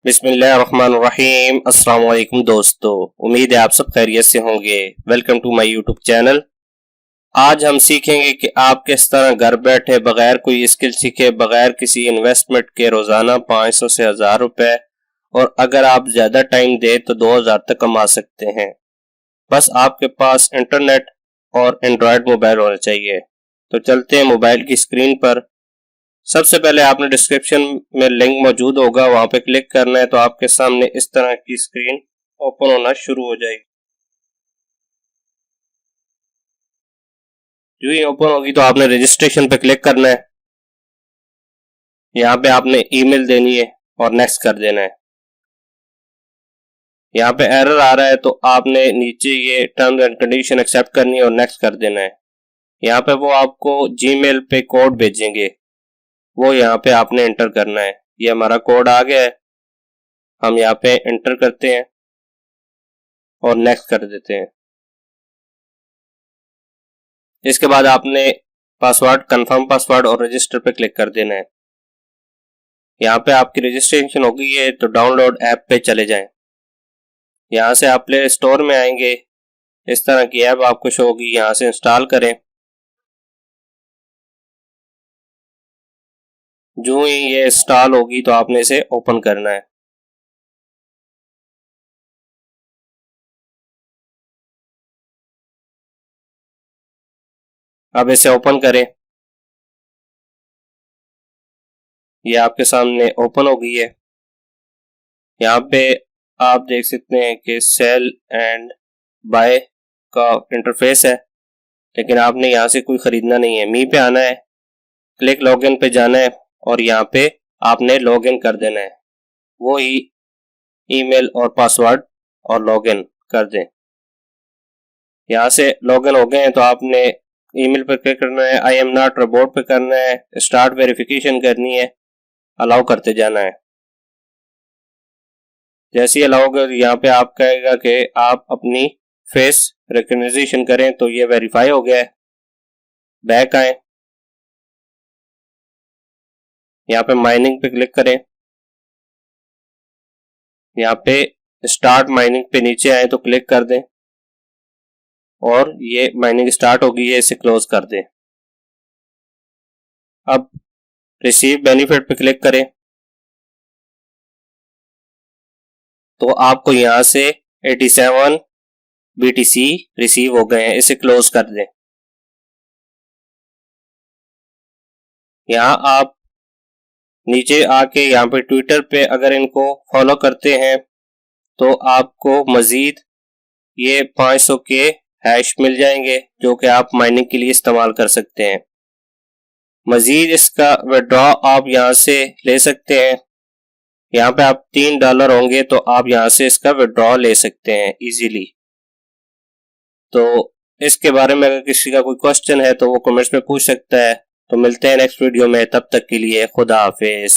बिस्मिल्लाहिर्रहमानिर्रहीम। अस्सलाम वालेकुम दोस्तों, उम्मीद है आप सब खैरियत से होंगे। Welcome to my YouTube channel. आज हम सीखेंगे कि आप किस तरह घर बैठे बगैर कोई स्किल सीखे, बगैर किसी इन्वेस्टमेंट के रोजाना 500 से 1000 रुपए, और अगर आप ज्यादा टाइम दे तो 2000 तक कमा सकते हैं। बस आपके पास इंटरनेट और एंड्रॉयड मोबाइल होना चाहिए। तो चलते हैं मोबाइल की स्क्रीन पर। सबसे पहले आपने डिस्क्रिप्शन में लिंक मौजूद होगा, वहां पे क्लिक करना है तो आपके सामने इस तरह की स्क्रीन ओपन होना शुरू हो जाएगी। जो ही ओपन होगी तो आपने रजिस्ट्रेशन पे क्लिक करना है। यहाँ पे आपने ईमेल देनी है और नेक्स्ट कर देना है। यहाँ पे एरर आ रहा है तो आपने नीचे ये टर्म्स एंड कंडीशन एक्सेप्ट करनी है और नेक्स्ट कर देना है। यहाँ पे वो आपको जीमेल पे कोड भेजेंगे, वो यहाँ पे आपने एंटर करना है। ये हमारा कोड आ गया है, हम यहाँ पे एंटर करते हैं और नेक्स्ट कर देते हैं। इसके बाद आपने पासवर्ड, कंफर्म पासवर्ड और रजिस्टर पे क्लिक कर देना है। यहाँ पे आपकी रजिस्ट्रेशन हो गई है तो डाउनलोड ऐप पे चले जाएं। यहाँ से आप प्ले स्टोर में आएंगे, इस तरह की ऐप आपको शो होगी, यहाँ से इंस्टॉल करें। जो ही ये इंस्टॉल होगी तो आपने इसे ओपन करना है। अब इसे ओपन करें। ये आपके सामने ओपन हो गई है। यहाँ पे आप देख सकते हैं कि सेल एंड बाय का इंटरफेस है, लेकिन आपने यहाँ से कोई खरीदना नहीं है। मी पे आना है, क्लिक लॉगिन पे जाना है और यहाँ पे आपने लॉगिन कर देना है। वो ही ईमेल और पासवर्ड और लॉगिन कर दें। यहाँ से लॉगिन हो गए हैं तो आपने ईमेल पर क्लिक करना है, आई एम नॉट रोबोट पे करना है, स्टार्ट वेरिफिकेशन करनी है, अलाउ करते जाना है। जैसे ही अलाउ कर यहाँ पे आप कहेगा कि आप अपनी फेस रिकग्निशन करें, तो ये वेरीफाई हो गया है। बैक आए, यहाँ पे माइनिंग पे क्लिक करें, यहाँ पे स्टार्ट माइनिंग पे नीचे आए तो क्लिक कर दें और ये माइनिंग स्टार्ट हो गई है, इसे क्लोज कर दें। अब रिसीव बेनिफिट पे क्लिक करें तो आपको यहाँ से 87 BTC रिसीव हो गए हैं, इसे क्लोज कर दें। यहाँ आप नीचे आके यहाँ पे ट्विटर पे अगर इनको फॉलो करते हैं तो आपको मजीद ये 500 के हैश मिल जाएंगे, जो कि आप माइनिंग के लिए इस्तेमाल कर सकते हैं। मजीद इसका विड्रॉ आप यहाँ से ले सकते हैं। यहाँ पे आप $3 होंगे तो आप यहाँ से इसका विड्रॉ ले सकते हैं इजीली। तो इसके बारे में अगर किसी का कोई क्वेश्चन है तो वो कमेंट्स में पूछ सकता है। तो मिलते हैं नेक्स्ट वीडियो में, तब तक के लिए खुदा हाफिज।